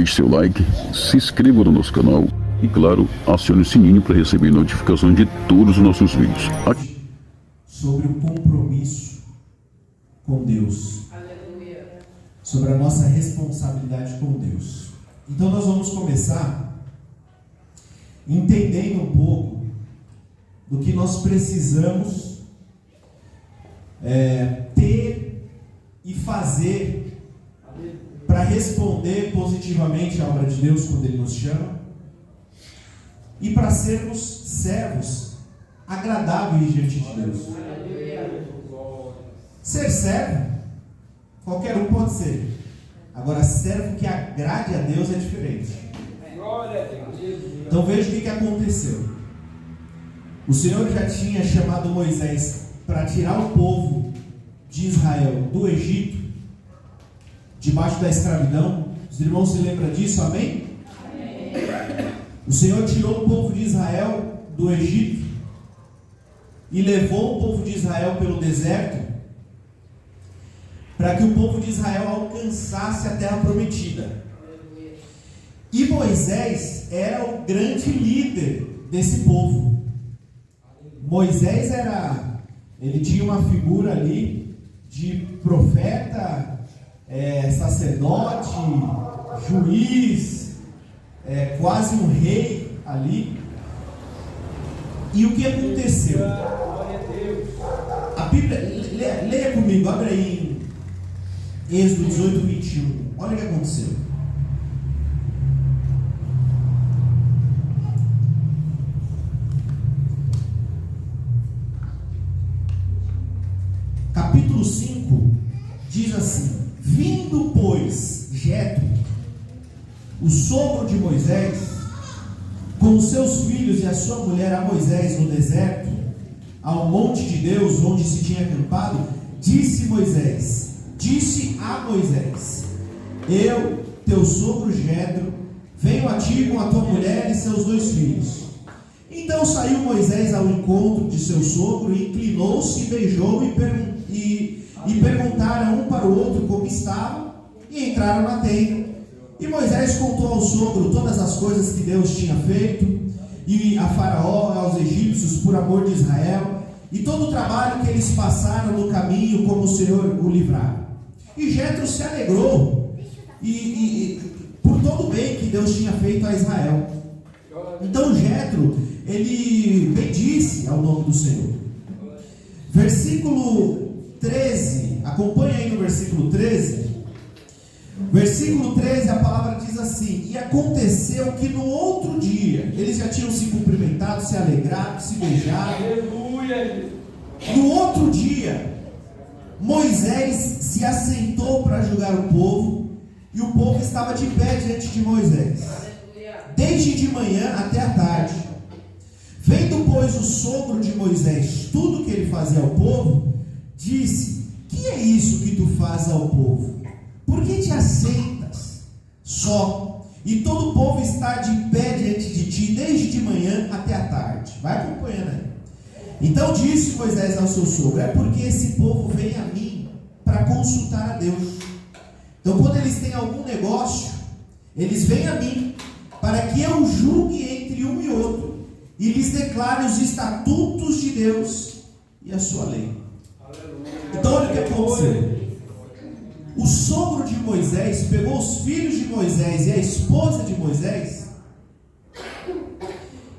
deixe seu like, se inscreva no nosso canal e, claro, acione o sininho para receber notificações de todos os nossos vídeos. Sobre o compromisso com Deus. Aleluia. Sobre a nossa responsabilidade com Deus. Então nós vamos começar entendendo um pouco do que nós precisamos ter e fazer para responder positivamente à obra de Deus quando Ele nos chama e para sermos servos agradáveis diante de Deus. Ser servo, qualquer um pode ser. Agora, servo que agrade a Deus é diferente. Então veja o que aconteceu. O Senhor já tinha chamado Moisés para tirar o povo de Israel do Egito, debaixo da escravidão. Os irmãos se lembram disso, amém? Amém. O Senhor tirou o povo de Israel do Egito e levou o povo de Israel pelo deserto para que o povo de Israel alcançasse a terra prometida. E Moisés era o grande líder desse povo. Moisés ele tinha uma figura ali de profeta, sacerdote, juiz, quase um rei ali. E o que aconteceu? A Bíblia, leia comigo, abre aí em Êxodo 18, 21. Olha o que aconteceu. Capítulo 5 diz assim: vindo, pois, Jetro, o sogro de Moisés, com os seus filhos e a sua mulher a Moisés no deserto, ao monte de Deus, onde se tinha acampado, disse a Moisés: eu, teu sogro Jetro, venho a ti com a tua mulher e seus 2 filhos. Então saiu Moisés ao encontro de seu sogro, e inclinou-se e beijou, e perguntaram um para o outro como estavam, e entraram na tenda. E Moisés contou ao sogro todas as coisas que Deus tinha feito, e a Faraó, aos egípcios, por amor de Israel, e todo o trabalho que eles passaram no caminho, como o Senhor o livrara. E Jetro se alegrou por todo o bem que Deus tinha feito a Israel. Então Jetro, ele bendisse ao nome do Senhor. Versículo 13, acompanha aí no versículo 13. Versículo 13, a palavra diz assim: e aconteceu que no outro dia, eles já tinham se cumprimentado, se alegrado, se beijado. Aleluia. No outro dia, Moisés se assentou para julgar o povo, e o povo estava de pé diante de Moisés, desde de manhã até a tarde. Vendo, pois, o sogro de Moisés tudo que ele fazia ao povo, disse: que é isso que tu fazes ao povo? Por que te assentas só, e todo o povo está de pé diante de ti, desde de manhã até a tarde? Vai acompanhando aí. Então disse Moisés ao seu sogro: é porque esse povo vem a mim para consultar a Deus. Então, quando eles têm algum negócio, eles vêm a mim para que eu julgue entre um e outro, e lhes declare os estatutos de Deus e a sua lei. Então olha o que aconteceu. O sogro de Moisés pegou os filhos de Moisés e a esposa de Moisés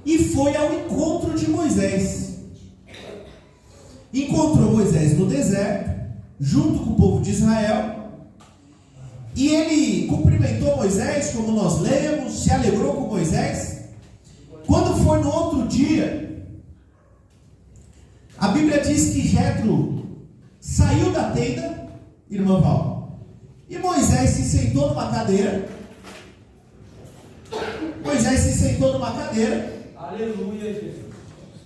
e foi ao encontro de Moisés. Encontrou Moisés no deserto, junto com o povo de Israel, e ele cumprimentou Moisés, como nós lemos, se alegrou com Moisés. Quando foi no outro dia, a Bíblia diz que Jetro saiu da tenda, irmã Val, e Moisés se sentou numa cadeira. Moisés se sentou numa cadeira. Aleluia, Jesus.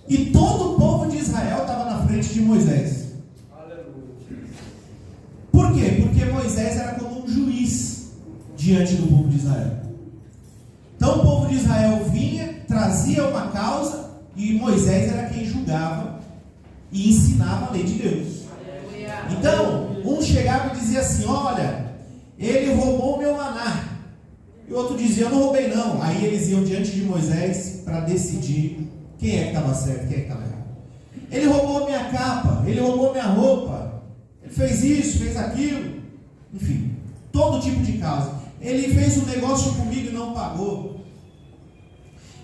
E todo o povo de Israel estava na frente de Moisés. Aleluia. Por quê? Porque Moisés era como um juiz diante do povo de Israel. Então o povo de Israel vinha, trazia uma causa, e Moisés era quem julgava e ensinava a lei de Deus. Então, um chegava e dizia assim: olha, ele roubou meu maná, E o outro dizia, eu não roubei não. Aí eles iam diante de Moisés para decidir quem é que estava certo, quem é que estava errado. Ele roubou minha capa, ele roubou minha roupa, ele fez isso, fez aquilo, enfim, todo tipo de causa. Ele fez um negócio comigo e não pagou.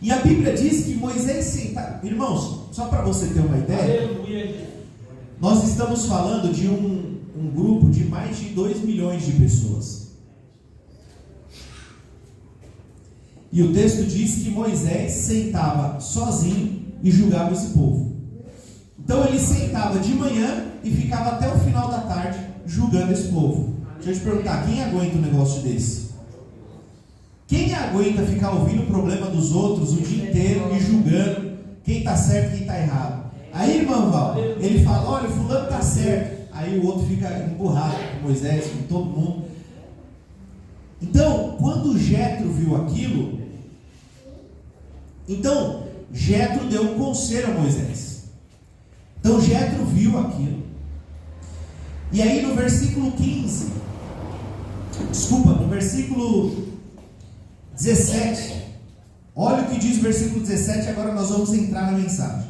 E a Bíblia diz que Moisés sentava. Irmãos, só para você ter uma ideia, nós estamos falando de um grupo de mais de 2 milhões de pessoas. E o texto diz que Moisés sentava sozinho e julgava esse povo. Então ele sentava de manhã e ficava até o final da tarde julgando esse povo. Deixa eu te perguntar, quem aguenta um negócio desse? Quem aguenta ficar ouvindo o problema dos outros o dia inteiro e julgando quem está certo e quem está errado? Aí, irmão Val, ele fala, olha, fulano está certo. Aí o outro fica emburrado com Moisés, com todo mundo. Então, quando Jetro viu aquilo, então Jetro deu um conselho a Moisés. Então Jetro viu aquilo. E aí no versículo 17, olha o que diz o versículo 17, agora nós vamos entrar na mensagem.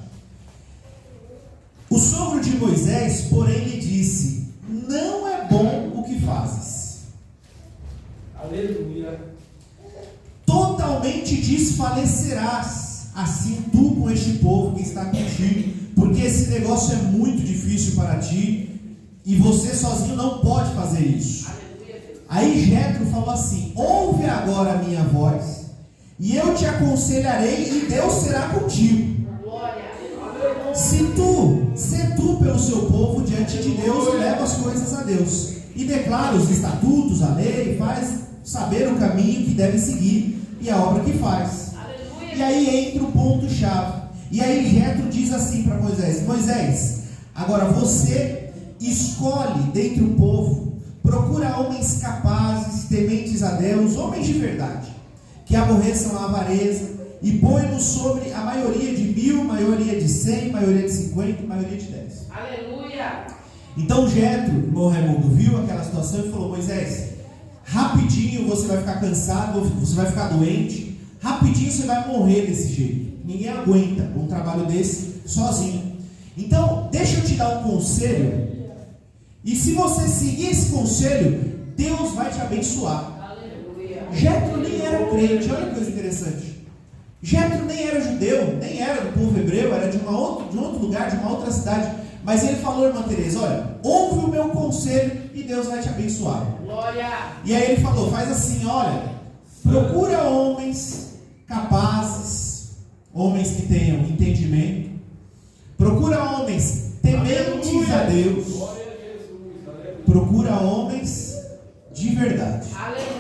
O sogro de Moisés, porém, lhe disse, não é bom o que fazes. Aleluia. Totalmente desfalecerás, assim tu com este povo que está contigo, porque esse negócio é muito difícil para ti, e você sozinho não pode fazer isso. Aí Jetro falou assim, ouve agora a minha voz, e eu te aconselharei, e Deus será contigo. Se tu pelo seu povo diante de Deus, leva as coisas a Deus, e declara os estatutos, a lei, faz saber o caminho que deve seguir, e a obra que faz. E aí entra o ponto-chave. E aí Jetro diz assim para Moisés, Moisés, agora você escolhe dentre o povo, procura homens capazes, tementes a Deus, homens de verdade, que aborreçam a avareza, e põe-nos sobre a maioria de 1000, maioria de 100, maioria de 50, maioria de 10. Aleluia. Então Jetro, irmão Raimundo, viu aquela situação e falou, Moisés, rapidinho você vai ficar cansado, você vai ficar doente, rapidinho você vai morrer desse jeito. Ninguém aguenta um trabalho desse sozinho. Então, deixa eu te dar um conselho, e se você seguir esse conselho, Deus vai te abençoar. Aleluia. Jetro nem era crente, olha que coisa interessante. Jetro nem era judeu, nem era do povo hebreu, era de um outro lugar, de uma outra cidade. Mas ele falou, irmã Teresa, olha, ouve o meu conselho e Deus vai te abençoar. Glória. E aí ele falou, faz assim, olha, procura homens capazes, homens que tenham entendimento, procura homens tementes a Deus, procura homens de verdade. Aleluia.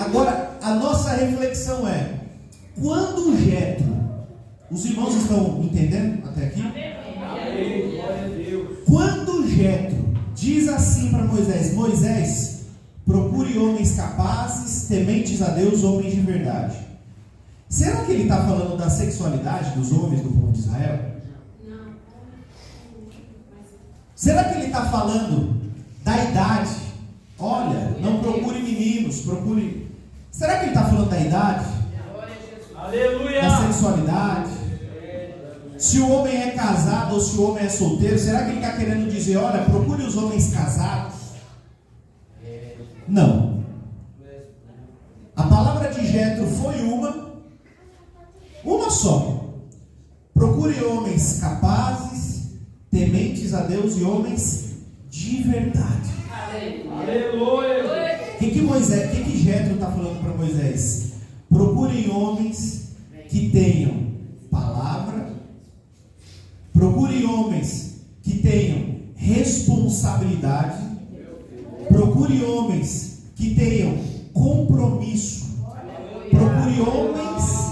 Agora, a nossa reflexão é, quando Jetro, os irmãos estão entendendo até aqui? Quando Jetro diz assim para Moisés, Moisés, procure homens capazes, tementes a Deus, homens de verdade. Será que ele está falando da sexualidade dos homens do povo de Israel? Não. Será que ele está falando da idade? Olha, não procure meninos, procure... Será que ele está falando da idade? Aleluia. Da sexualidade? Se o homem é casado ou se o homem é solteiro, será que ele está querendo dizer, olha, procure os homens casados? Não. A palavra de Jetro foi uma só. Procure homens capazes, tementes a Deus e homens de verdade. Aleluia. O que Jetro está falando para Moisés? Procurem homens que tenham palavra, procurem homens que tenham responsabilidade, procure homens que tenham compromisso, procure homens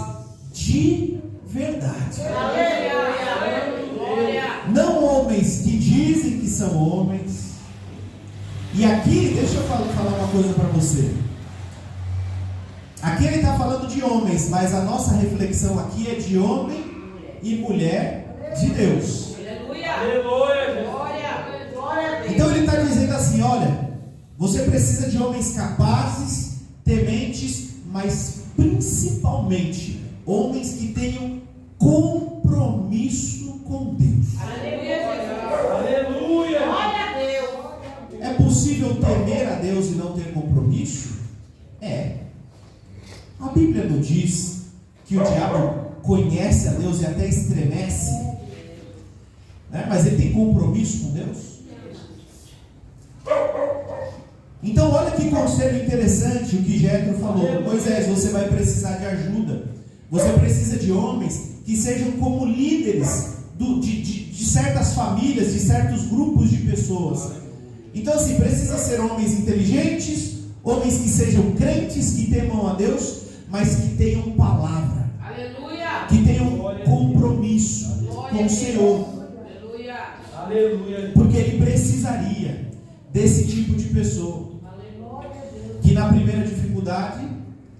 de verdade. Não homens que dizem que são homens. E aqui, deixa eu falar uma coisa para você. Aqui ele está falando de homens, mas a nossa reflexão aqui é de homem e mulher de Deus. Aleluia. Então ele está dizendo assim, olha, Você precisa de homens capazes, tementes, mas principalmente homens que tenham compromisso com Deus. Aleluia. Glória a Deus. É possível temer a Deus e não ter compromisso? É. A Bíblia não diz que o diabo conhece a Deus e até estremece, né? Mas ele tem compromisso com Deus? Então olha que conselho interessante o que Jétro falou. Moisés, você vai precisar de ajuda. Você precisa de homens que sejam como líderes de certas famílias, de certos grupos de pessoas. Então assim, precisa ser homens inteligentes, homens que sejam crentes, que temam a Deus, mas que tenham palavra. Aleluia. Que tenham compromisso com o Senhor. Aleluia. Aleluia. Porque ele precisaria desse tipo de pessoa que na primeira dificuldade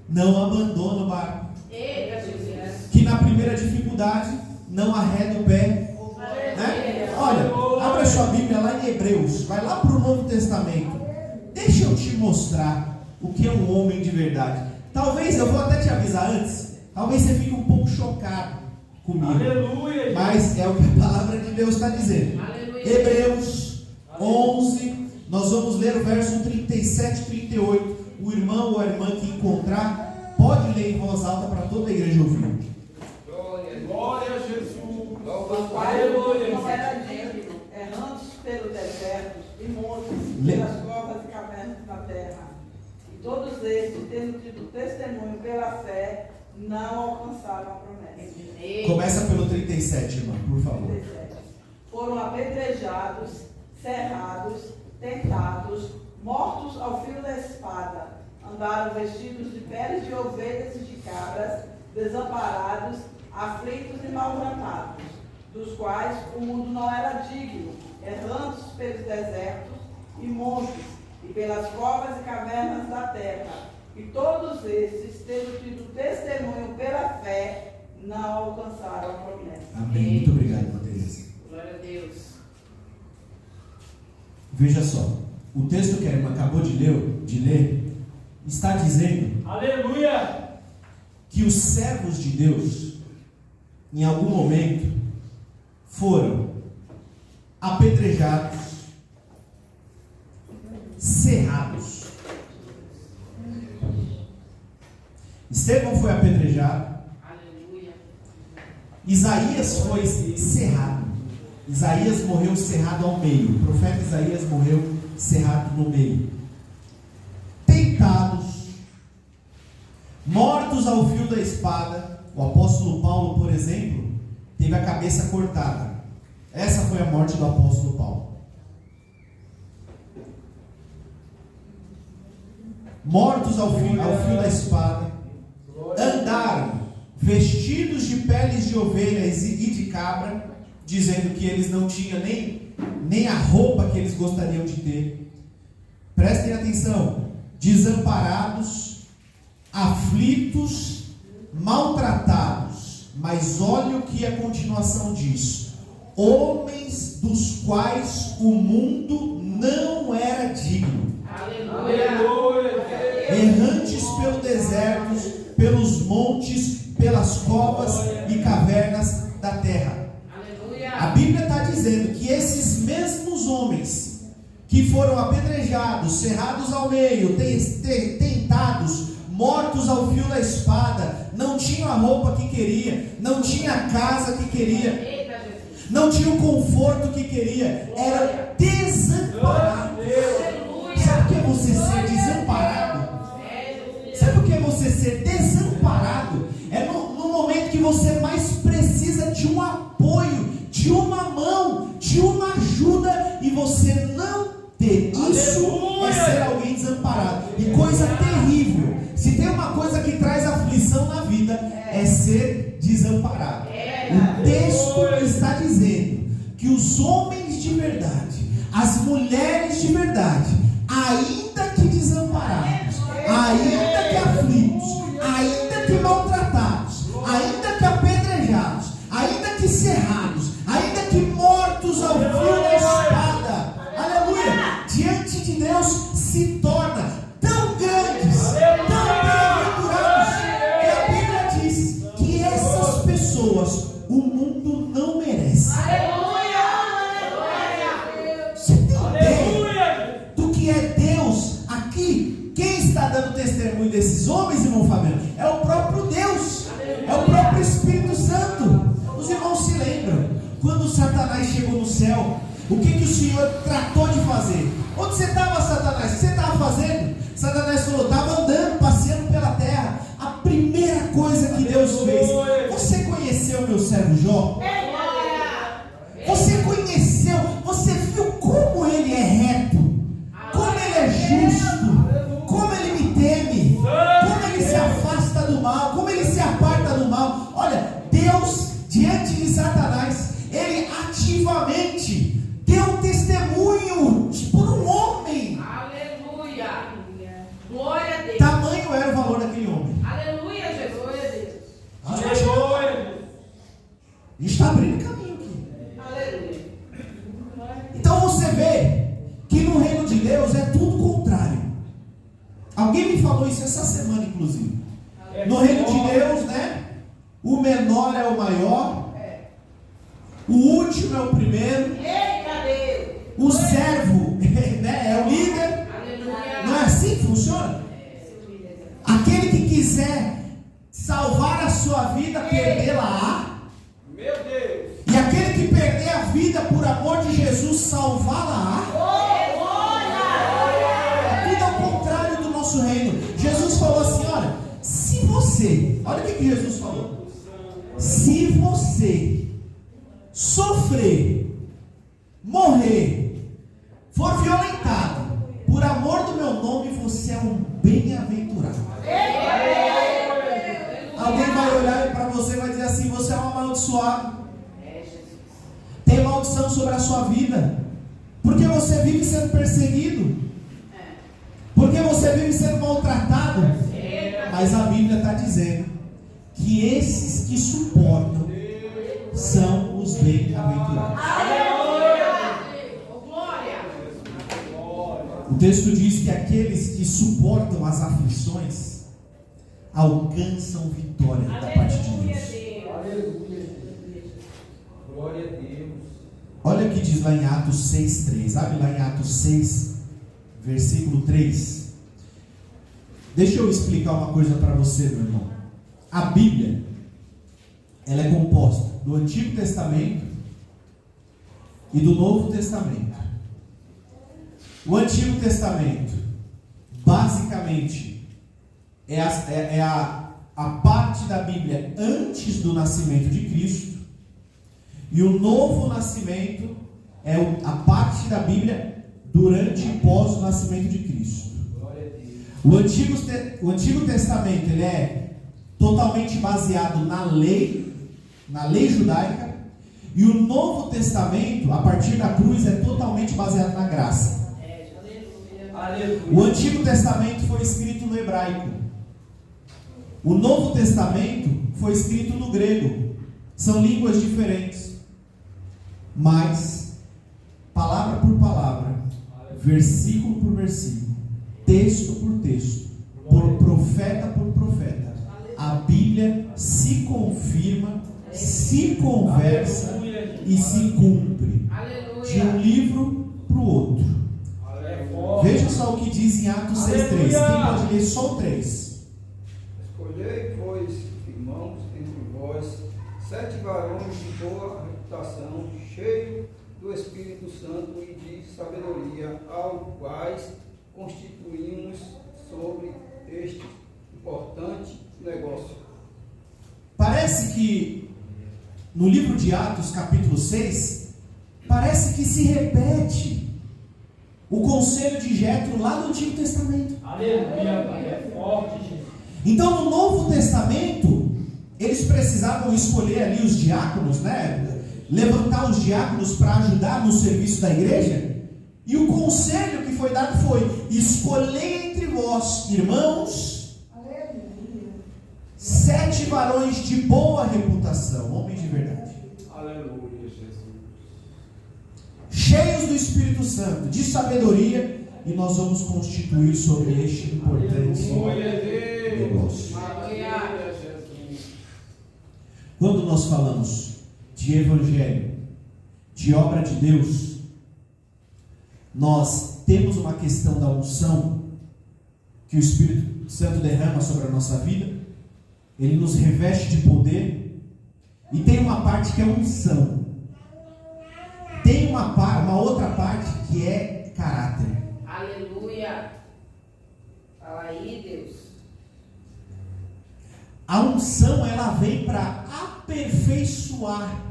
não abandona o barco, Eita, Jesus. que na primeira dificuldade não arreda o pé, né? Olha, abra sua Bíblia lá em Hebreus, vai lá para o Novo Testamento. Deixa eu te mostrar o que é um homem de verdade. Talvez, eu vou até te avisar antes, talvez você fique um pouco chocado comigo. Aleluia. Mas é o que a palavra de Deus está dizendo. Aleluia. Hebreus 11, nós vamos ler o verso 37 e 38. O irmão ou a irmã que encontrar, pode ler em voz alta para toda a igreja ouvir. Glória a Jesus. Os quais não era digno, errantes pelo deserto e montes, pelas covas e cavernas da terra. E todos estes, tendo tido testemunho pela fé, não alcançaram a promessa. Começa pelo 37, irmã, por favor. 37. Foram apedrejados, cerrados, tentados, mortos ao fio da espada. Andaram vestidos de peles de ovelhas e de cabras, desamparados, aflitos e maltratados, dos quais o mundo não era digno, errantes pelos desertos e montes, e pelas covas e cavernas da terra. E todos esses, tendo tido testemunho pela fé, não alcançaram a promessa. Amém. Muito obrigado, Matheus. Glória a Deus. Veja só, o texto que a irmã acabou de ler está dizendo Aleluia. que os servos de Deus, em algum momento, foram apedrejados, cerrados. Estevão foi apedrejado. Aleluia. Isaías foi cerrado. Isaías morreu cerrado ao meio. O profeta Isaías morreu cerrado no meio. Tentados, mortos ao fio da espada. O apóstolo Paulo, por exemplo, teve a cabeça cortada. Essa foi a morte do apóstolo Paulo. Mortos ao fio da espada. Andaram vestidos de peles de ovelhas e de cabra, dizendo que eles não tinham nem a roupa que eles gostariam de ter. Prestem atenção. Desamparados, aflitos, maltratados. Mas olha o que a continuação diz: homens dos quais o mundo não era digno. Aleluia. Errantes pelo deserto, pelos montes, pelas covas e cavernas da terra. Aleluia. A Bíblia está dizendo que esses mesmos homens que foram apedrejados, cerrados ao meio, tentados, mortos ao fio da espada, não tinham a roupa que queria, não tinha a casa que queria, Eita, Jesus. não tinha o conforto que queria, era desamparado. Sabe o que é você ser desamparado? Sabe o que é você ser desamparado? É no momento que você mais precisa de um apoio, de uma mão, de uma ajuda, e você não ter. Isso é ser alguém desamparado. E coisa terrível. Se tem uma coisa que traz aflição na vida, é ser desamparado. O texto está dizendo que os homens de verdade, as mulheres de verdade, ainda que desamparados, ainda que aflitos, ainda que maltratados, ainda que apedrejados, ainda que cerrados, ainda que mortos ao fio da espada, aleluia, diante de Deus se homens, irmão Fabiano, é o próprio Deus, é o próprio Espírito Santo. Os irmãos se lembram quando Satanás chegou no céu, o que o Senhor tratou de fazer? Onde você estava, Satanás? O que você estava fazendo? Satanás falou: estava andando, passeando pela terra. A primeira coisa que Deus fez: você conheceu meu servo Jó? Você conheceu, você viu como ele é reto, como ele é justo, como ele me teme, como ele se afasta do mal, como ele se aparta do mal. Olha, Deus, diante de Satanás, ele ativamente deu testemunho por um homem. Aleluia. Glória a Deus. Tamanho era o valor daquele homem. Aleluia, Jesus. Aleluia. A gente está abrindo caminho aqui. Aleluia. Então você vê que no reino de Deus é tudo contrário. Alguém me falou isso essa semana, inclusive. No reino de Deus, né? O menor é o maior, o último é o primeiro, Eita Deus. o servo né, é o líder. Aleluia. Não é assim que funciona? Aquele que quiser salvar a sua vida, perdê-la-á. Meu Deus. E aquele que perder a vida por amor de Jesus, salvá-la-á. Tudo ao contrário do nosso reino. Jesus falou assim: olha, se você, olha o que Jesus falou: se você sofrer, morrer, for violentado por amor do meu nome, você é um bem-aventurado. Alguém vai olhar para você e vai dizer assim: você é um amaldiçoado. Tem maldição sobre a sua vida, porque você vive sendo perseguido, porque você vive sendo maltratado. Mas a Bíblia está dizendo que esses que suportam são os bem-aventurados. Glória. O texto diz que aqueles que suportam as aflições alcançam vitória da parte de Deus. Aleluia. Glória a Deus. Olha o que diz lá em Atos 6:3. Abre lá em Atos 6, versículo 3. Deixa eu explicar uma coisa para você, meu irmão. A Bíblia, ela é composta do Antigo Testamento e do Novo Testamento. O Antigo Testamento, basicamente, é a parte da Bíblia antes do nascimento de Cristo. E o Novo Nascimento é a parte da Bíblia durante e pós o nascimento de Cristo. O Antigo Testamento, ele é totalmente baseado na lei judaica. E o Novo Testamento, a partir da cruz, é totalmente baseado na graça. Aleluia. O Antigo Testamento foi escrito no hebraico. O Novo Testamento foi escrito no grego. São línguas diferentes. Mas, palavra por palavra, versículo por versículo, texto por texto, por profeta por profeta, a Bíblia se confirma, se conversa e se cumpre de um livro para o outro. Veja só o que diz em Atos 6:3. Quem pode ler só o 3? Escolhei, pois, irmãos, entre vós, 7 varões de boa reputação, cheios do Espírito Santo e de sabedoria, aos quais constituímos sobre este importante negócio. Parece que no livro de Atos, capítulo 6, parece que se repete o conselho de Jétro lá do Antigo Testamento. Aleluia, Pai. É forte, Jesus. Então, no Novo Testamento, eles precisavam escolher ali os diáconos, né? Levantar os diáconos para ajudar no serviço da igreja. E o conselho que foi dado foi: escolhei entre vós, irmãos, 7 varões de boa reputação, homens de verdade, Aleluia, Jesus. cheios do Espírito Santo, de sabedoria, e nós vamos constituir sobre este importante Glória a Deus. negócio. Aleluia, Jesus. Quando nós falamos de evangelho, de obra de Deus, nós temos uma questão da unção que o Espírito Santo derrama sobre a nossa vida, ele nos reveste de poder, e tem uma parte que é unção. Tem uma outra parte que é caráter. Aleluia. Fala aí, Deus. A unção, ela vem para aperfeiçoar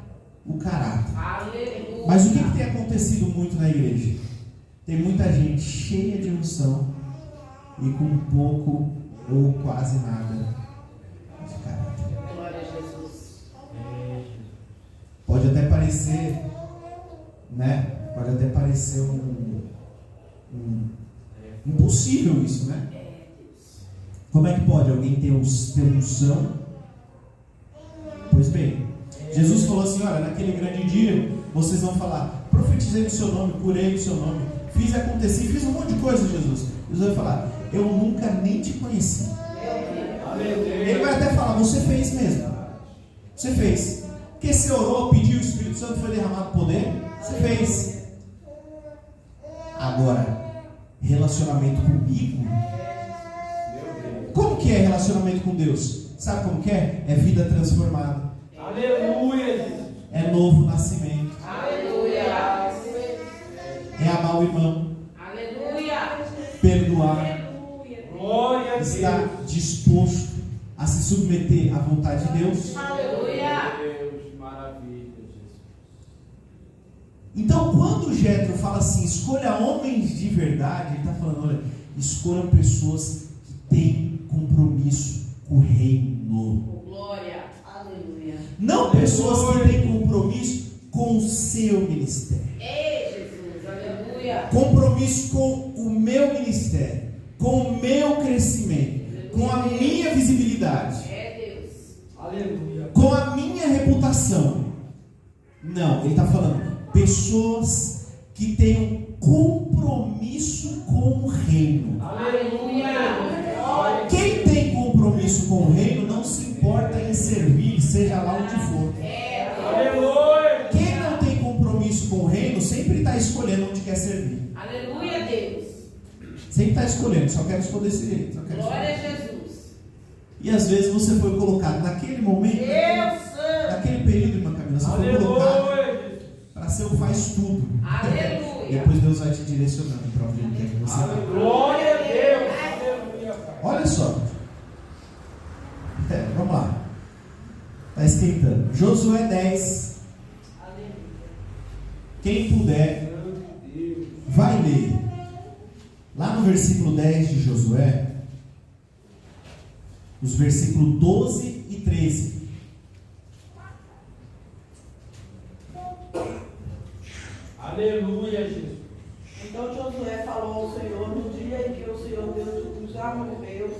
o caráter. Aleluia. Mas o que tem acontecido muito na igreja? Tem muita gente cheia de unção e com pouco ou quase nada de caráter. Glória a Jesus. Pode até parecer, né? Pode até parecer impossível isso, né? Como é que pode alguém ter unção? Pois bem, Jesus falou assim: olha, naquele grande dia vocês vão falar, profetizei no seu nome, curei no seu nome, fiz acontecer, fiz um monte de coisa, Jesus. Jesus vai falar, eu nunca nem te conheci. Ele vai até falar, você fez mesmo. Você fez. Porque você orou, pediu, o Espírito Santo foi derramado poder. Você fez. Agora, relacionamento comigo. Como que é relacionamento com Deus? Sabe como que é? É vida transformada. Aleluia. É novo nascimento. Aleluia. É amar o irmão. Aleluia. Perdoar. Glória a Deus. Estar disposto a se submeter à vontade de Deus. Aleluia. Deus, maravilha, Jesus. Então, quando o Jétro fala assim, escolha homens de verdade, ele está falando, olha, escolham pessoas que têm compromisso com o reino. Glória. Aleluia. Não pessoas que têm compromisso com o seu ministério. Ei, Jesus. Aleluia. Compromisso com o meu ministério, com o meu crescimento, com a minha visibilidade, É Deus. Aleluia. com a minha reputação. Não, ele está falando pessoas que tenham compromisso com o reino. Aleluia. Quem tem compromisso com o reino não se importa em servir, seja lá onde for. É Deus. Aleluia. Quem não tem compromisso com o reino sempre está escolhendo onde quer servir. Aleluia, Deus. Sempre está escolhendo, só quero escolher esse jeito. Só quero Glória a escolher. Jesus. E às vezes você foi colocado naquele momento, naquele período, irmã Camila, você foi colocado Aleluia. para ser o faz tudo. Aleluia. Depois Deus vai te direcionando para onde Ele quer que você vá. Glória a Deus. Aleluia. Olha só. Vamos lá. Está esquentando. Josué 10. Quem puder, vai ler. Lá no versículo 10 de Josué, os versículos 12 e 13. Aleluia, Jesus. Então Josué falou ao Senhor no dia em que o Senhor Deus os amorreus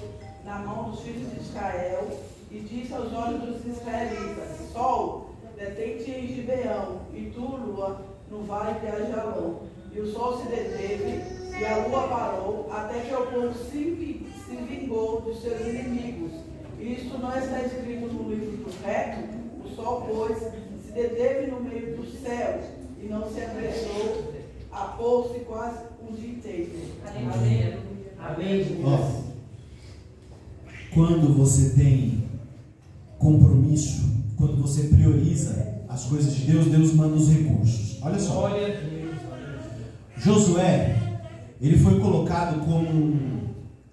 na mão dos filhos de Israel, e disse aos olhos dos israelitas: Sol, detém-te em Gibeão, e tu, lua, no vale de Ajalão. E o sol se deteve, e a lua parou, até que o povo se vingou dos seus inimigos. E isto não está escrito no livro do reto? O sol, pois, se deteve no meio do céu, e não se apressou a pôr-se quase um dia inteiro. Amém. Amém. Ó, quando você tem compromisso, quando você prioriza as coisas de Deus, Deus manda os recursos. Olha só. Glória a Deus. Josué, ele foi colocado como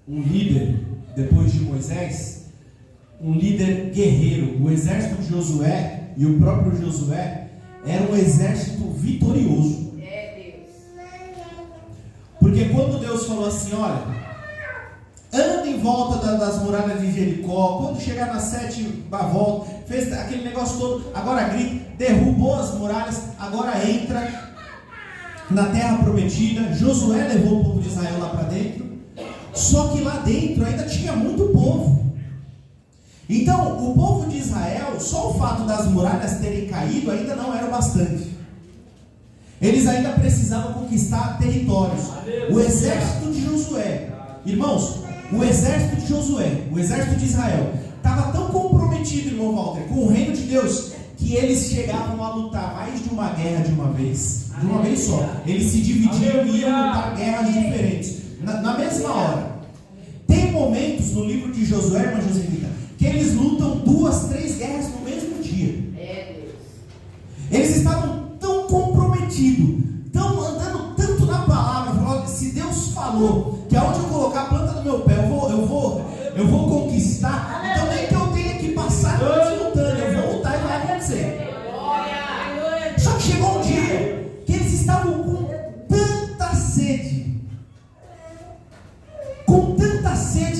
um líder, depois de Moisés, um líder guerreiro. O exército de Josué e o próprio Josué era um exército vitorioso. É Deus. Porque quando Deus falou assim, olha, anda em volta das muralhas de Jericó, quando chegar na 7ª volta, fez aquele negócio todo, agora grita, derrubou as muralhas, agora entra na terra prometida. Josué levou o povo de Israel lá para dentro, só que lá dentro ainda tinha muito povo. Então o povo de Israel, só o fato das muralhas terem caído ainda não era o bastante. Eles ainda precisavam conquistar territórios. O exército de Josué, irmãos, o exército de Josué, o exército de Israel, estava tão comprometido, irmão Walter, com o reino de Deus, que eles chegavam a lutar mais de uma guerra de uma vez só. Eles se dividiam e iam lutar guerras diferentes na mesma hora. Tem momentos no livro de Josué, irmã Joselita, que eles lutam 2, 3 guerras no mesmo dia. Eles estavam tão comprometidos, tão andando tanto na palavra, falando, se Deus falou que aonde eu colocar a planta do meu pé, eu vou conquistar, então nem que eu tenha que passar antes lutando, eu vou lutar e vai acontecer. Só que chegou um dia que eles estavam com tanta sede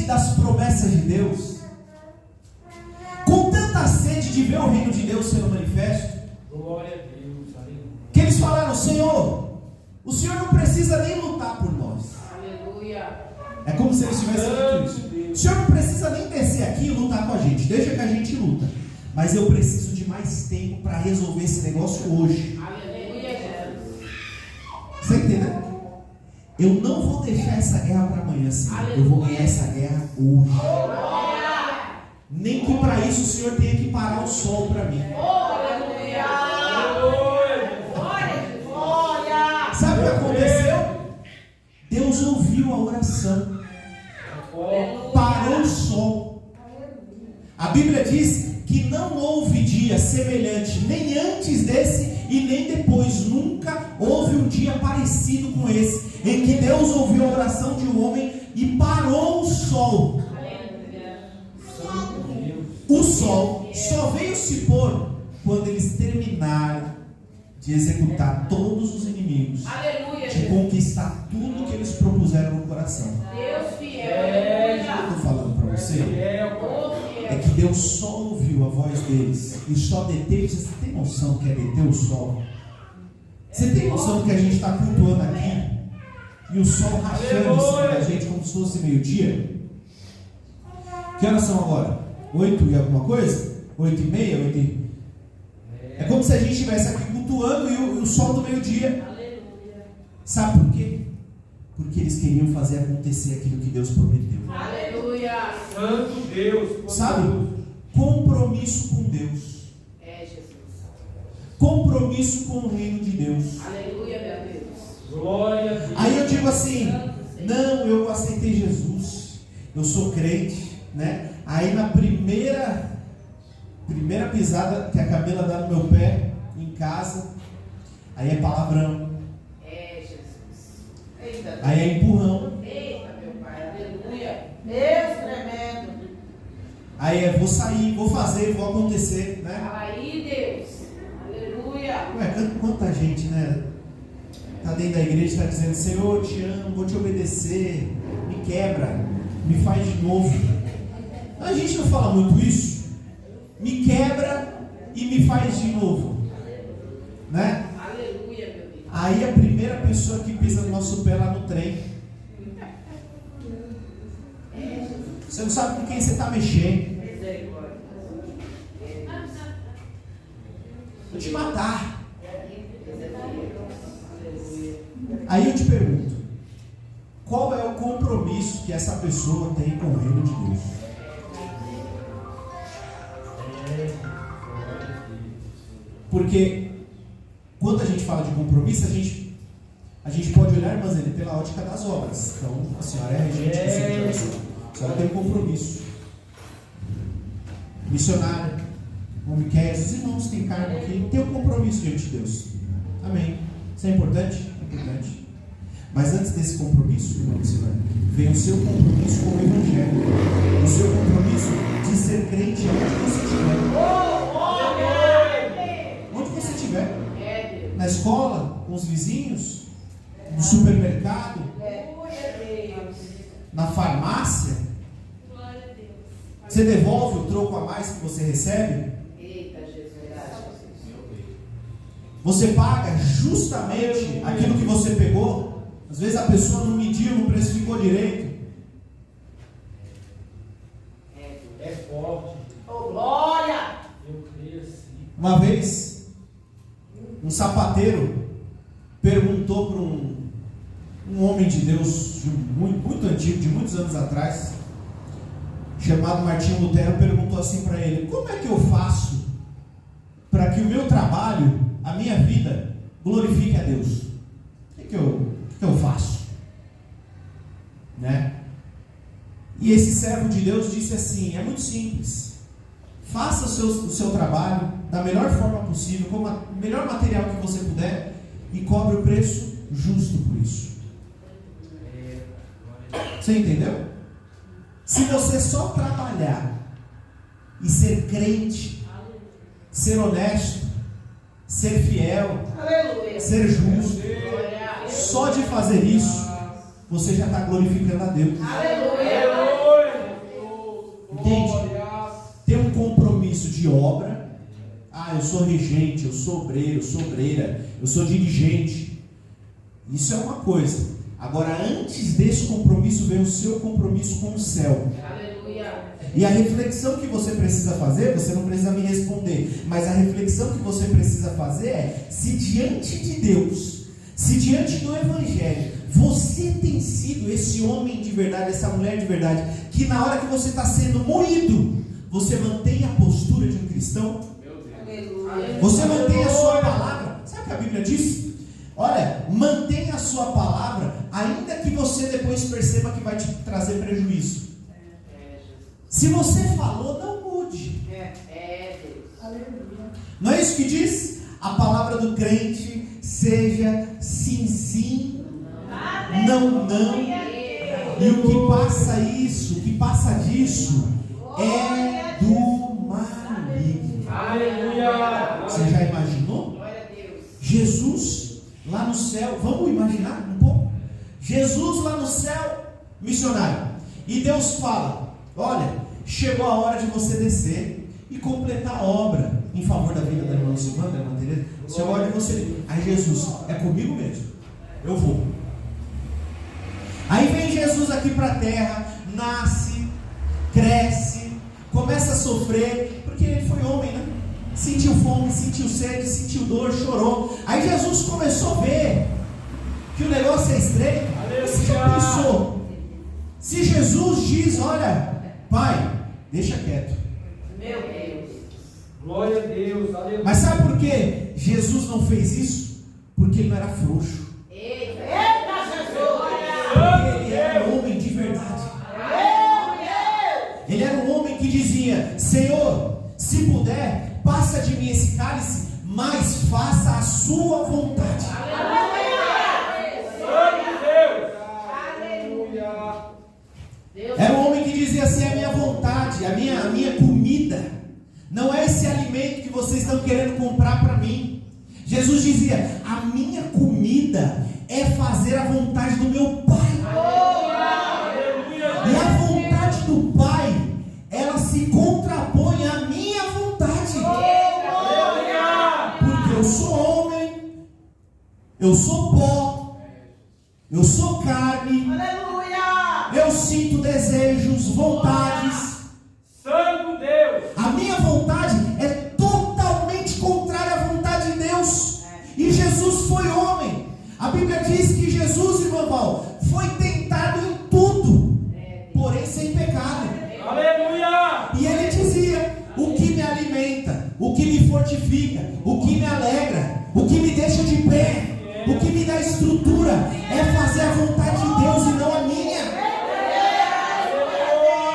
das promessas de Deus, com tanta sede de ver o reino de Deus sendo manifesto, Glória a Deus, aleluia. que eles falaram, Senhor, o Senhor não precisa nem lutar por nós. Aleluia. É como se eles tivessem dito isso. O Senhor não precisa nem descer aqui e lutar com a gente, deixa que a gente luta. Mas eu preciso de mais tempo para resolver esse negócio hoje. Aleluia, Jesus. Você entendeu? Eu não vou deixar essa guerra para amanhã, Senhor. Eu vou ganhar essa guerra hoje. Nem que para isso o Senhor tenha que parar o sol para mim. Sabe o que aconteceu? Deus ouviu a oração. Parou o sol. A Bíblia diz que não houve dia semelhante, nem antes desse e nem depois. Nunca houve um dia parecido com esse, em que Deus ouviu a oração de um homem e parou o sol. O sol só veio se pôr quando eles terminaram de executar todos os inimigos, Aleluia, de Jesus. conquistar tudo que eles propuseram no coração. Deus fiel. Eu estou falando para você é que Deus só ouviu a voz deles e só deteve. Você tem noção do que é deter o sol? Você tem noção do que a gente está cultuando aqui e o sol rachando em cima da gente como se fosse meio-dia? Que horas são agora? 8 e alguma coisa? 8h30? 8h... É como se a gente estivesse aqui cultuando e o sol do meio-dia. Sabe por quê? Porque eles queriam fazer acontecer aquilo que Deus prometeu. Aleluia. Santo Deus. Sabe? Compromisso com Deus. É, Jesus. Compromisso com o reino de Deus. Aleluia, meu Deus. Glória a Deus. Aí eu digo assim, não, eu aceitei Jesus, eu sou crente, né? Aí na primeira pisada que a Camila dá no meu pé, em casa, aí é palavrão, É, Jesus. Eita, aí é empurrão, eita, meu Pai. Aleluia. Deus tremendo. aí é vou sair, vou fazer, vou acontecer, né? Fala aí, Deus. Aleluia. Ué, quanta gente, né? Tá dentro da igreja, está dizendo, Senhor, eu te amo, vou te obedecer, me quebra, me faz de novo. A gente não fala muito isso? Me quebra e me faz de novo, né? Aleluia, meu Deus. Aí a primeira pessoa que pisa no nosso pé lá no trem, você não sabe com quem você está mexendo. Misericórdia. Vou te matar. Aleluia. Aí eu te pergunto, qual é o compromisso que essa pessoa tem com o reino de Deus? Porque quando a gente fala de compromisso, a gente pode olhar, mas ele pela ótica das obras. Então, a senhora é regente do centro de oração. A senhora tem um compromisso. Missionária, homem quer, os irmãos têm cargo aqui, tem um compromisso diante de Deus. Amém. Isso é importante? É importante. Mas antes desse compromisso, irmão missionário, vem o seu compromisso com o Evangelho. O seu compromisso de ser crente onde você estiver. Onde você estiver. É, Deus. Na escola, com os vizinhos, no supermercado, na farmácia. Você devolve o troco a mais que você recebe? Eita, Jesus. Você paga justamente aquilo que você pegou? Às vezes a pessoa não mediu, não precificou direito. É forte. Oh, glória! Eu creio assim. Uma vez, um sapateiro perguntou para um homem de Deus muito antigo, de muitos anos atrás, chamado Martinho Lutero, perguntou assim para ele: como é que eu faço para que o meu trabalho, a minha vida, glorifique a Deus? O que eu faço? Né? E esse servo de Deus disse assim: é muito simples. Faça o seu trabalho da melhor forma possível, com o melhor material que você puder, e cobre o preço justo por isso. Você entendeu? Se você só trabalhar e ser crente, ser honesto, ser fiel, Aleluia. ser justo, só de fazer isso, você já está glorificando a Deus. Aleluia. Entende? Ter um compromisso de obra. Eu sou regente, eu sou obreiro, eu sou obreira, eu sou dirigente. Isso é uma coisa. Agora, antes desse compromisso, vem o seu compromisso com o céu. Aleluia. E a reflexão que você precisa fazer, você não precisa me responder, mas a reflexão que você precisa fazer é: se diante de Deus, se diante do Evangelho, você tem sido esse homem de verdade, essa mulher de verdade, que na hora que você está sendo moído, você mantém a postura de um cristão? Aleluia. Você mantém a sua palavra? Sabe o que a Bíblia diz? Olha, mantenha a sua palavra, ainda que você depois perceba que vai te trazer prejuízo. Se você falou, não mude. Deus. Não é isso que diz? A palavra do crente seja sim, sim, não, não. E o que passa isso, o que passa disso, é do maligno. Aleluia. Você já imaginou? Glória a Deus. Jesus lá no céu, vamos imaginar um pouco? Jesus lá no céu, missionário. E Deus fala: olha, chegou a hora de você descer e completar a obra em favor da vida da irmã Silvana, da irmã Teresa. Chegou a hora de você. Aí Jesus, é comigo mesmo, eu vou. Aí vem Jesus aqui para a terra, nasce, cresce, começa a sofrer, porque ele foi homem, né? Sentiu fome, sentiu sede, sentiu dor, chorou. Aí Jesus começou a ver que o negócio é estreito. Você já pensou? Se Jesus diz: olha, Pai, deixa quieto. Meu Deus. Glória a Deus. Aleluia. Mas sabe por que Jesus não fez isso? Porque ele não era frouxo. Eita. Porque ele era um homem de verdade. Ele era um homem que dizia: Senhor, se puder, passa de mim esse cálice, mas faça a sua vontade. Era um homem que dizia assim: a minha vontade, a minha comida, não é esse alimento que vocês estão querendo comprar para mim. Jesus dizia: a minha comida é fazer a vontade do meu Pai. E a vontade do Pai, ela se contrapõe à minha vontade. Porque eu sou homem, eu sou pó, eu sou carne. Eu sinto desejos, vontades. Santo Deus. A minha vontade é totalmente contrária à vontade de Deus. E Jesus foi homem. A Bíblia diz que Jesus, irmão Val, foi tentado em tudo, porém sem pecado. Aleluia. E ele dizia: o que me alimenta, o que me fortifica, o que me alegra, o que me deixa de pé, o que me dá estrutura, é fazer a vontade de Deus e não a minha.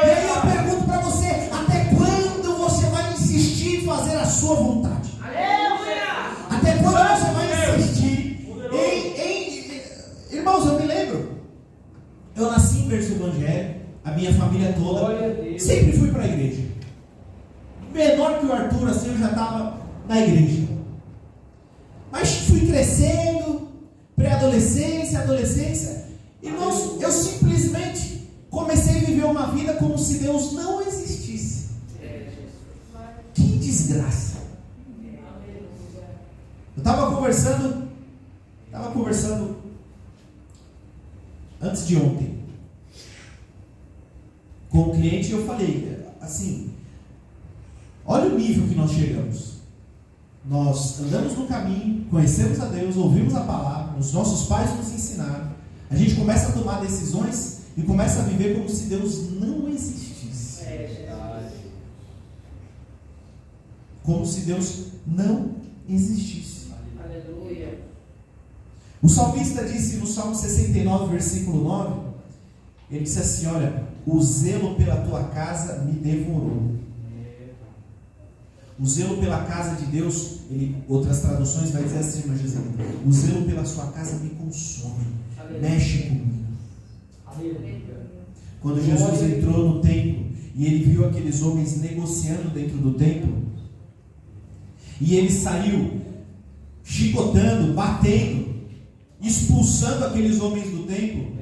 E aí eu pergunto para você: até quando você vai insistir em fazer a sua vontade? Até quando você vai insistir em... Irmãos, eu me lembro, eu nasci em berço evangélico, a minha família toda, Glória a Deus. sempre fui para a igreja. Menor que o Arthur, assim, eu já estava na igreja. Mas fui crescendo, pré-adolescência, adolescência. Irmãos, eu simplesmente comecei a viver uma vida como se Deus não existisse. Que desgraça. Eu estava conversando antes de ontem com um cliente, e eu falei assim: olha o nível que nós chegamos. Nós andamos no caminho, conhecemos a Deus, ouvimos a palavra, os nossos pais nos ensinaram. A gente começa a tomar decisões e começa a viver como se Deus não existisse. Como se Deus não existisse. Aleluia. O salmista disse no Salmo 69, versículo 9, ele disse assim: olha, o zelo pela tua casa me devorou. O zelo pela casa de Deus, outras traduções vai dizer assim, mas Jesus, o zelo pela sua casa me consome, mexe comigo. Quando Jesus entrou no templo e ele viu aqueles homens negociando dentro do templo, e ele saiu chicotando, batendo, expulsando aqueles homens do templo,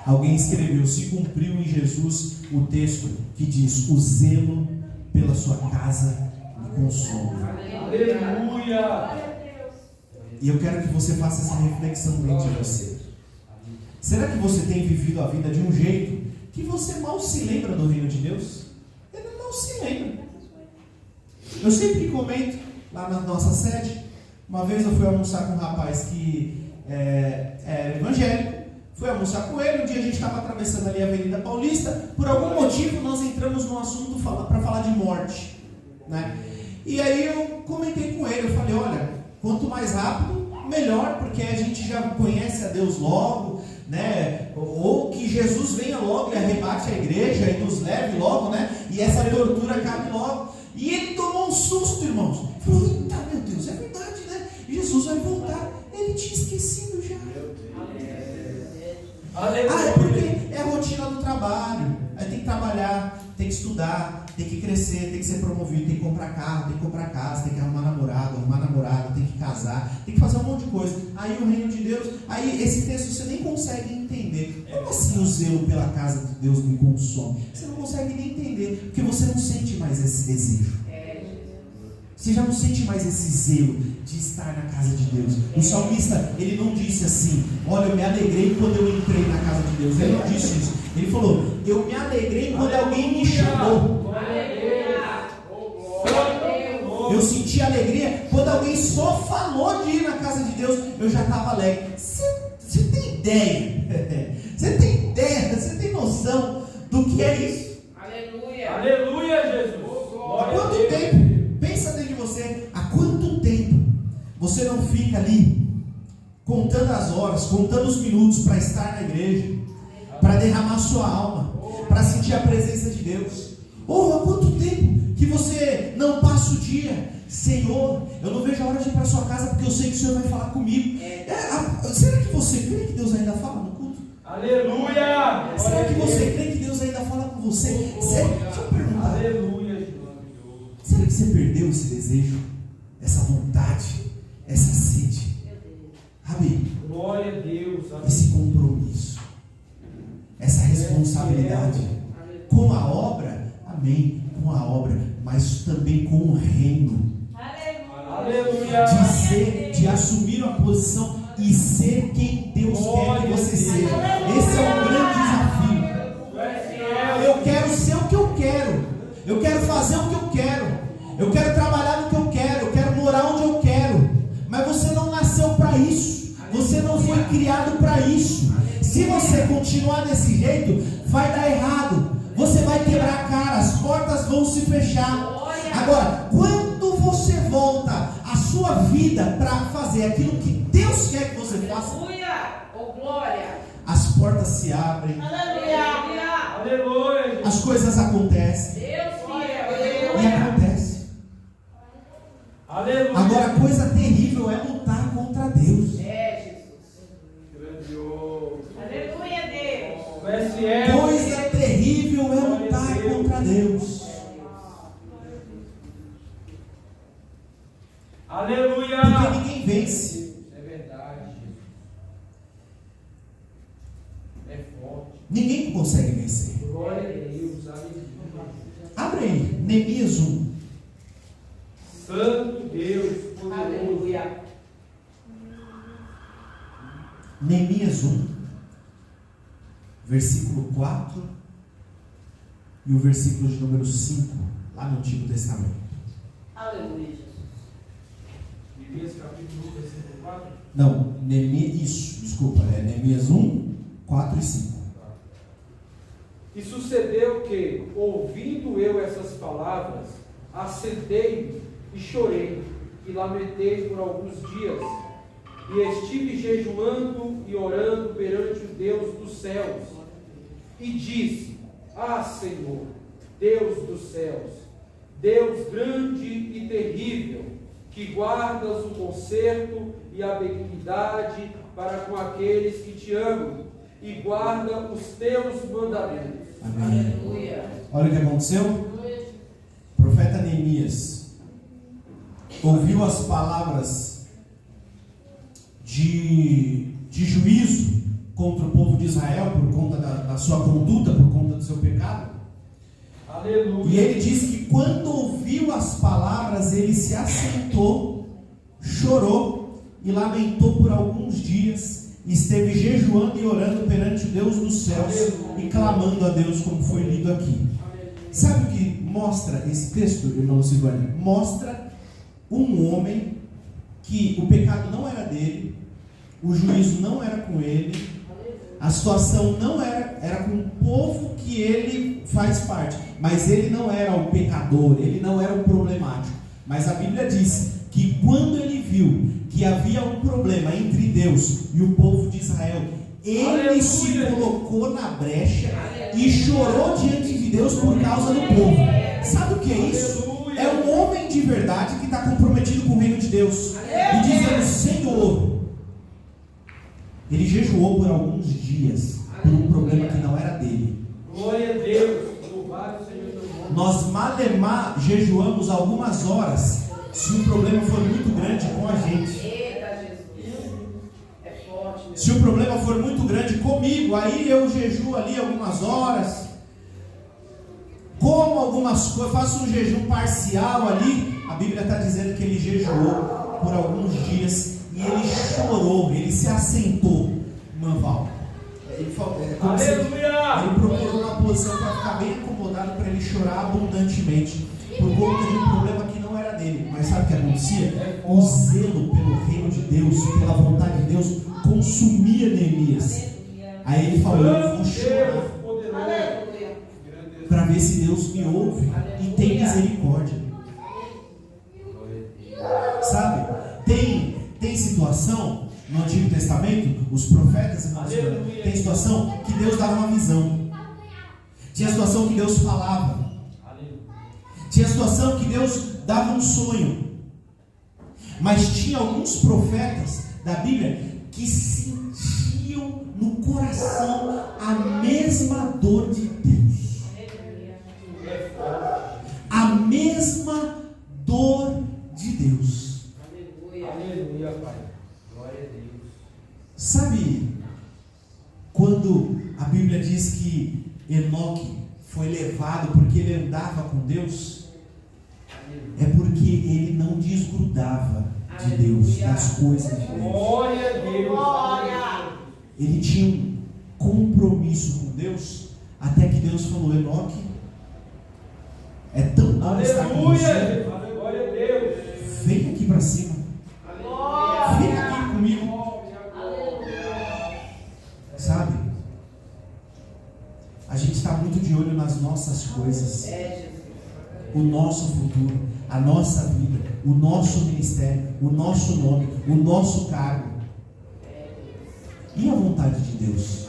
alguém escreveu: se cumpriu em Jesus o texto que diz: o zelo pela sua casa me consome. Aleluia! E eu quero que você faça essa reflexão dentro de você. Será que você tem vivido a vida de um jeito que você mal se lembra do reino de Deus? Ele não se lembra. Eu sempre comento lá na nossa sede. Uma vez eu fui almoçar com um rapaz que é evangélico. Fui almoçar com ele. Um dia a gente estava atravessando ali a Avenida Paulista. Por algum motivo nós entramos num assunto para falar de morte, né? E aí eu comentei com ele. Eu falei: olha, quanto mais rápido, melhor, porque a gente já conhece a Deus logo, né? Ou que Jesus venha logo e arrebate a igreja e nos leve logo, né? E essa tortura acabe logo. E ele tomou um susto, irmãos. Falou: eita, meu Deus, é verdade, né? Jesus vai voltar. Ele tinha esquecido já. Ah, é porque é a rotina do trabalho. Aí tem que trabalhar, tem que estudar, tem que crescer, tem que ser promovido, tem que comprar carro, tem que comprar casa, tem que arrumar namorado, tem que casar, tem que fazer um monte de coisa. Aí o reino de Deus, aí esse texto você nem consegue entender. Como assim o zelo pela casa de Deus me consome? Você não consegue nem entender, porque você não sente mais esse desejo. Você já não sente mais esse zelo de estar na casa de Deus. O salmista, ele não disse assim: olha, eu me alegrei quando eu entrei na casa de Deus. Ele não disse isso. Ele falou: eu me alegrei quando alguém me chamou. Eu senti alegria quando alguém só falou de ir na casa de Deus. Eu já estava alegre. Você tem ideia? Você tem ideia? Você tem noção do que é isso? Aleluia! Aleluia, Jesus! Há quanto tempo? Pensa dentro de você, há quanto tempo você não fica ali contando as horas, contando os minutos para estar na igreja, para derramar sua alma, para sentir a presença de Deus? Ou há quanto tempo que você não passa o dia: Senhor, eu não vejo a hora de ir para a sua casa porque eu sei que o Senhor vai falar comigo. Será que você crê que Deus ainda fala no culto? Aleluia! Será que você crê que Deus ainda fala com você? Deixa eu perguntar. Aleluia! Será que você perdeu esse desejo, essa vontade, essa sede? Sabe? Glória a Deus! Esse compromisso, essa responsabilidade com a obra, amém, com a obra, mas também com o reino. Aleluia! De assumir uma posição e ser quem Deus quer que você seja. Esse é um grande desafio. Eu quero ser o que eu quero. Eu quero fazer o que eu quero. Eu quero trabalhar no que eu quero. Eu quero morar onde eu quero. Mas você não nasceu para isso. Você não foi criado para isso. Se você continuar desse jeito, vai dar errado. Você vai quebrar a cara. As portas vão se fechar. Agora, quando você volta a sua vida para fazer aquilo que Deus quer que você faça, Aleluia! Oh, glória! as portas se abrem. Aleluia! Aleluia! As coisas acontecem. Deus E acontece. Aleluia! Agora, a coisa terrível é lutar contra Deus. Grandioso! Aleluia, Deus! Coisa terrível é lutar contra Deus. Aleluia! Porque ninguém vence. É verdade. É forte. Ninguém consegue vencer. Glória a Deus. Aleluia. Abre aí, Neemias 1. Santo Deus, poderoso. Aleluia! Neemias 1, versículo 4 e o versículo de número 5, lá no Antigo Testamento. Aleluia! Neemias capítulo 1, versículo 4. Não, Neemias 1, 4 e 5. E sucedeu que, ouvindo eu essas palavras, assentei e chorei e lamentei por alguns dias. E estive jejuando e orando perante o Deus dos céus. E disse: Ah, Senhor, Deus dos céus, Deus grande e terrível, que guardas o conserto e a benignidade para com aqueles que te amam e guarda os teus mandamentos. Amém. Aleluia. Olha o que aconteceu. O profeta Neemias ouviu as palavras de juízo contra o povo de Israel por conta da sua conduta, por conta do seu pecado. Aleluia. E ele diz que quando ouviu as palavras, ele se assentou, chorou e lamentou por alguns dias. Esteve jejuando e orando perante o Deus dos céus e clamando a Deus, como foi lido aqui. Sabe o que mostra esse texto, irmão Silvânia? Mostra um homem que o pecado não era dele, o juízo não era com ele, a situação não era com o povo que ele faz parte, mas ele não era o pecador, ele não era o problemático. Mas a Bíblia diz que quando ele viu que havia um problema entre Deus e o povo de Israel, ele Aleluia. se colocou na brecha e chorou diante de Deus por causa do povo. Sabe o que é isso? Aleluia. É um homem de verdade que está comprometido com o reino de Deus e dizendo: Senhor, ele jejuou por alguns dias por um problema que não era dele. Glória a Deus. Louvado seja o teu nome. Nós malemar jejuamos algumas horas se o problema for muito grande com a gente. Eita, Jesus. É forte, meu. Se o problema for muito grande comigo, aí eu jejuo ali algumas horas, como algumas coisas, faço um jejum parcial ali. A Bíblia está dizendo que ele jejuou por alguns dias e ele chorou, ele se assentou, Manval. Ele procurou uma posição para ficar bem acomodado, para ele chorar abundantemente por conta de um problema que não era dele. Mas sabe o que acontecia? O zelo pelo reino de Deus, pela vontade de Deus, consumia Neemias. Aí ele falou: eu vou chorar Aleluia. para ver se Deus me ouve e tem misericórdia. Sabe? Tem situação no Antigo Testamento, os profetas, tem situação que Deus dava uma visão, tinha situação que Deus falava, tinha situação que Deus dava um sonho, mas tinha alguns profetas da Bíblia que sentiam no coração a mesma dor de Deus, a mesma dor de Deus. Aleluia, Pai. Glória a Deus. Sabe quando a Bíblia diz que Enoque foi levado porque ele andava com Deus? É porque ele não desgrudava de Deus, das coisas de Deus. Glória a Deus. Glória. Ele tinha um compromisso com Deus, até que Deus falou: Enoque, é tão bom estar com você, Aleluia. Glória a Deus. vem aqui para cima, vem aqui comigo. Sabe? A gente está muito de olho nas nossas coisas, o nosso futuro, a nossa vida, o nosso ministério, o nosso nome, o nosso cargo. E a vontade de Deus?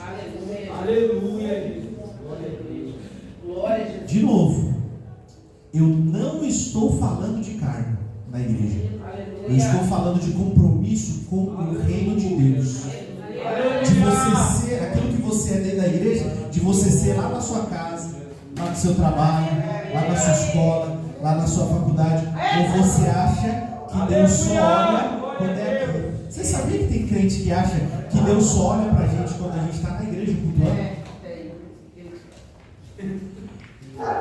Aleluia, Jesus. Glória a Deus. Glória a Jesus. De novo, eu não estou falando de cargo na igreja. Eu estou falando de compromisso com o reino de Deus. De você ser aquilo que você é dentro da igreja, de você ser lá na sua casa, lá no seu trabalho, lá na sua escola, lá na sua faculdade. Ou você acha que Deus só olha quando é aqui? Você sabia que tem crente que acha que Deus só olha pra gente quando a gente está na igreja cultuando?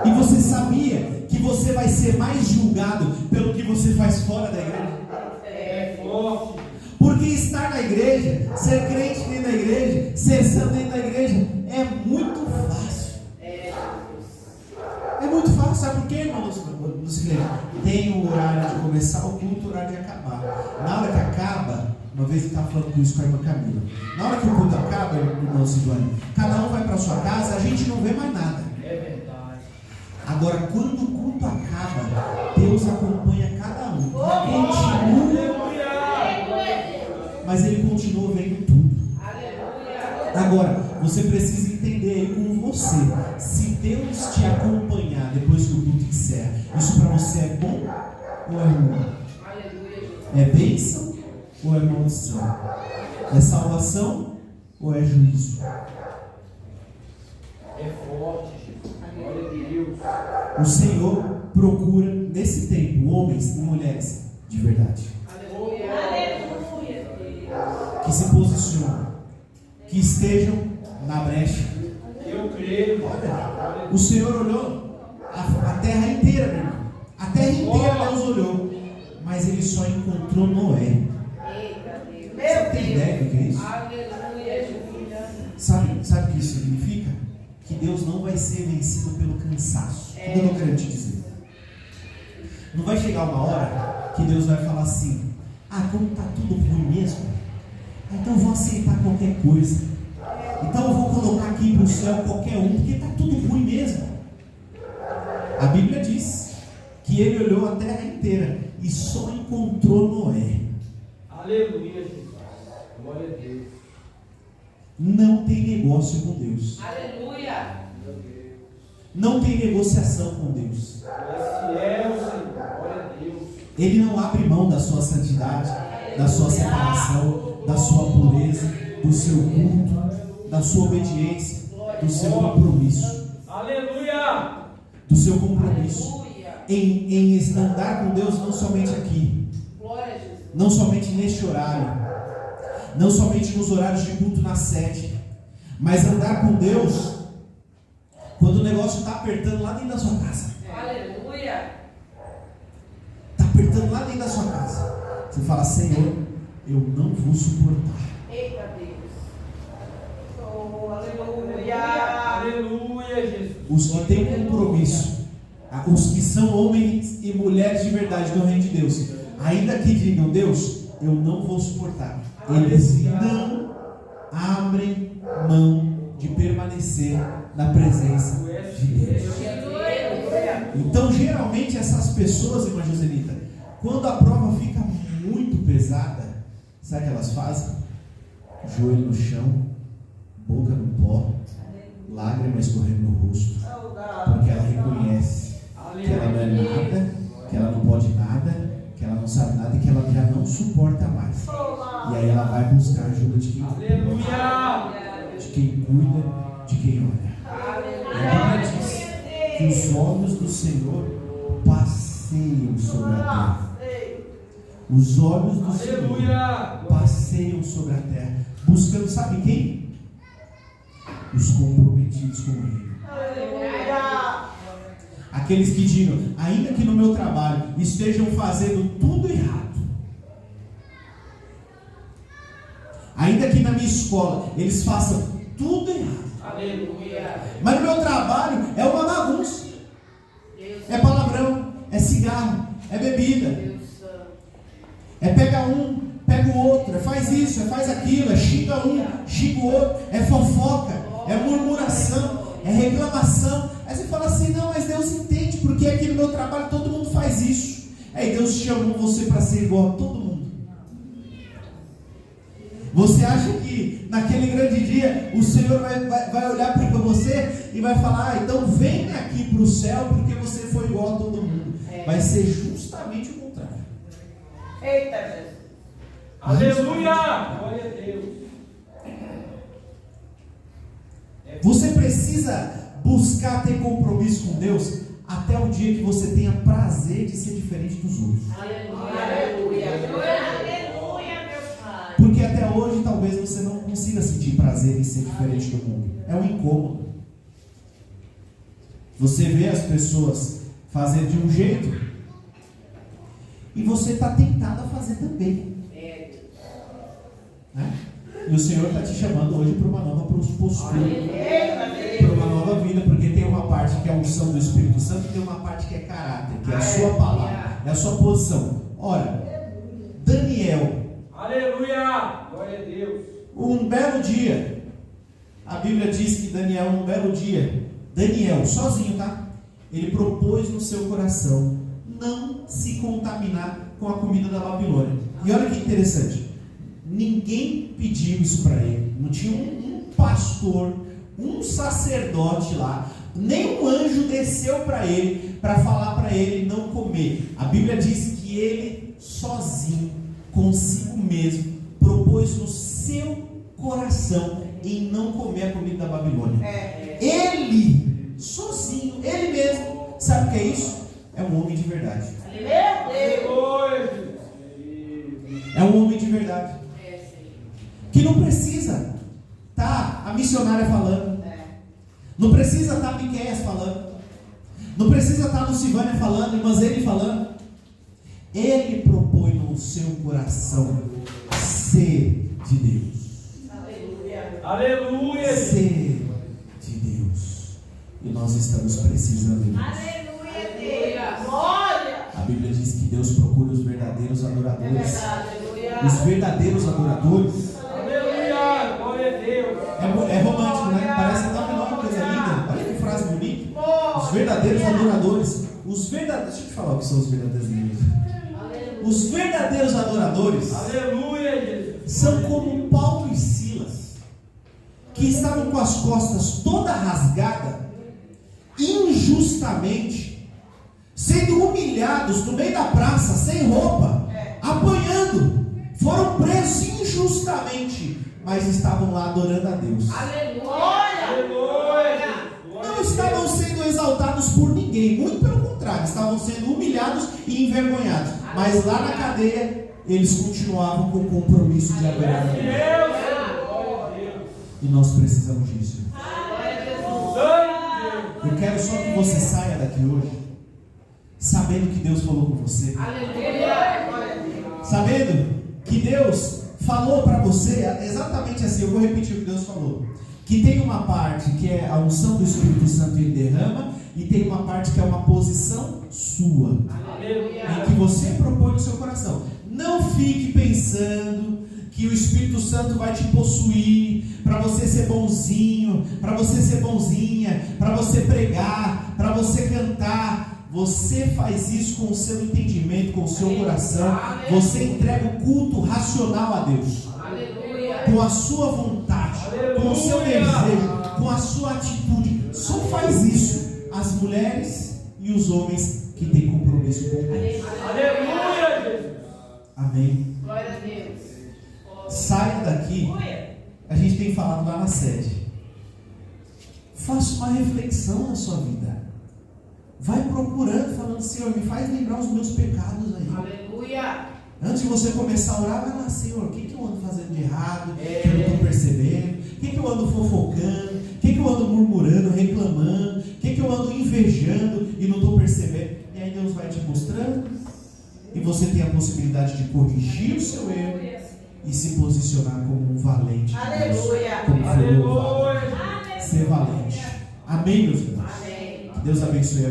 E você sabia que você vai ser mais julgado pelo que você faz fora da igreja? É forte. Porque estar na igreja, ser crente dentro da igreja, ser santo dentro da igreja, é muito fácil. É muito fácil, sabe por quê, irmão Lucilene? Tem o horário de começar o culto, o horário de acabar. Na hora que acaba, uma vez eu estava falando com isso com a irmã Camila, na hora que o culto acaba, irmão Silvânia, cada um vai para a sua casa, a gente não vê mais nada. É verdade. Agora, quando o culto acaba, Deus acompanha cada um. Continua, mas Ele Agora, você precisa entender aí com você. Se Deus te acompanhar depois que o culto encerra, isso para você é bom ou é ruim? Aleluia, Jesus. É bênção ou é maldição? É salvação ou é juízo? É forte, Jesus. Glória a Deus. O Senhor procura, nesse tempo, homens e mulheres de verdade, Aleluia. Aleluia, Deus. que se posicionem, que estejam na brecha. Eu creio. O Senhor olhou a terra inteira, meu irmão. A terra inteira Deus olhou, mas Ele só encontrou Noé. Eita, Deus. Você tem ideia do que é isso? Aleluia, Jesus. Sabe o que isso significa? Que Deus não vai ser vencido pelo cansaço. O que eu estou querendo te dizer? Não vai chegar uma hora que Deus vai falar assim: como está tudo ruim mesmo, então eu vou aceitar qualquer coisa. Então eu vou colocar aqui para o céu qualquer um, porque está tudo ruim mesmo. A Bíblia diz que Ele olhou a terra inteira e só encontrou Noé. Aleluia, Jesus. Glória a Deus. Não tem negócio com Deus. Aleluia. Meu Deus. Não tem negociação com Deus. Esse é o Senhor. Glória a Deus. Ele não abre mão da sua santidade, da sua separação, da sua pureza, do seu culto, da sua obediência, do seu compromisso. Aleluia. Do seu compromisso Aleluia. em andar com Deus, não somente aqui, Glória a Jesus. não somente neste horário, não somente nos horários de culto na sede, mas andar com Deus quando o negócio está apertando lá dentro da sua casa. Aleluia. Está apertando lá dentro da sua casa. Você fala: Senhor, eu não vou suportar. Eita, Deus. Oh, aleluia. Aleluia, Jesus. Os que têm compromisso, os que são homens e mulheres de verdade do reino de Deus, ainda que digam: Deus, eu não vou suportar, eles não abrem mão de permanecer na presença de Deus. Então, geralmente, essas pessoas, irmã Joselita, quando a prova fica muito pesada, sabe o que elas fazem? Joelho no chão, boca no pó, lágrima escorrendo no rosto, porque ela reconhece que ela não é nada, que ela não pode nada, que ela não sabe nada e que ela já não suporta mais. E aí ela vai buscar a ajuda de quem Aleluia. de quem cuida, de quem olha. A Bíblia diz que os olhos do Senhor passeiam sobre a terra. Os olhos do Senhor Aleluia. passeiam sobre a terra, buscando, sabe quem? Os comprometidos com o reino. Aqueles que digam: ainda que no meu trabalho estejam fazendo tudo errado, ainda que na minha escola eles façam tudo errado, Aleluia. mas no meu trabalho é uma bagunça, é palavrão, é cigarro, é bebida, é pega um, pega o outro, é faz isso, é faz aquilo, é xinga um, xinga o outro, é fofoca, é murmuração, é reclamação. Aí você fala assim: não, mas Deus entende, porque aqui no meu trabalho todo mundo faz isso. Aí Deus chamou você para ser igual a todo mundo. Você acha que naquele grande dia o Senhor vai olhar para você e vai falar: então vem aqui para o céu porque você foi igual a todo mundo? Vai ser justamente o contrário. Eita, Jesus. Aleluia. Glória a Deus. Você precisa buscar ter compromisso com Deus até o dia que você tenha prazer de ser diferente dos outros. Aleluia. Porque até hoje talvez você não consiga sentir prazer em ser diferente do mundo. É um incômodo. Você vê as pessoas fazendo de um jeito e você está tentado a fazer também. Né? E o Senhor está te chamando hoje para uma nova postura, para uma nova vida, porque tem uma parte que é a unção do Espírito Santo e tem uma parte que é caráter, que é a sua palavra, é a sua posição. Ora, Daniel, Aleluia. Glória a Deus. um belo dia, a Bíblia diz que Daniel, um belo dia, Daniel, sozinho, tá? Ele propôs no seu coração não se contaminar com a comida da Babilônia. E olha que interessante, ninguém pediu isso para ele, não tinha um pastor, um sacerdote lá, nem um anjo desceu para ele, para falar para ele não comer. A Bíblia diz que ele sozinho, consigo mesmo, propôs no seu coração em não comer a comida da Babilônia. Ele, sozinho, ele mesmo, sabe o que é isso? É um homem de verdade. É um homem de verdade. Que não precisa estar a missionária falando. Não precisa estar a Miqueias falando. Não precisa estar a Lucivânia falando, mas ele falando. Ele propõe no seu coração ser de Deus. Aleluia! Ser de Deus. E nós estamos precisando disso. Aleluia, Deus. Glória. A Bíblia diz que Deus procura os verdadeiros adoradores. Aleluia. Os verdadeiros adoradores. Aleluia! Glória a Deus! É romântico, né? Parece até uma coisa linda. Olha que frase bonita. Os verdadeiros adoradores. Os verdadeiros. Deixa eu te falar o que são os verdadeiros adoradores. Os verdadeiros adoradores. Aleluia, Jesus! São como Paulo e Silas, que estavam com as costas toda rasgada, injustamente, sendo humilhados no meio da praça, sem roupa, apanhando, foram presos injustamente, mas estavam lá adorando a Deus. Aleluia! Não estavam sendo exaltados por ninguém, muito pelo contrário, estavam sendo humilhados e envergonhados, mas lá na cadeia eles continuavam com o compromisso de adorar a Deus. E nós precisamos disso. Eu quero só que você saia daqui hoje sabendo que Deus falou com você. Sabendo que Deus falou para você exatamente assim. Eu vou repetir o que Deus falou. Que tem uma parte que é a unção do Espírito Santo e ele derrama, e tem uma parte que é uma posição sua, em que você propõe no seu coração. Não fique pensando que o Espírito Santo vai te possuir para você ser bonzinho, para você ser bonzinha, para você pregar, para você cantar. Você faz isso com o seu entendimento, com o seu coração. Você entrega o culto racional a Deus, com a sua vontade, com o seu desejo, com a sua atitude. Só faz isso as mulheres e os homens que têm compromisso com Deus. Aleluia, Jesus! Amém. Glória a Deus. Saia daqui. A gente tem falado lá na sede. Faça uma reflexão na sua vida. Vai procurando, falando: Senhor, me faz lembrar os meus pecados aí. Aleluia. Antes de você começar a orar, vai lá: Senhor, o que eu ando fazendo de errado, que eu não estou percebendo? O que eu ando fofocando? O que eu ando murmurando, reclamando? O que eu ando invejando e não estou percebendo? E aí Deus vai te mostrando, e você tem a possibilidade de corrigir o seu erro e se posicionar como um valente. Aleluia. Como falou, Aleluia! ser valente. Amém, meus irmãos? Amém. Que Deus abençoe a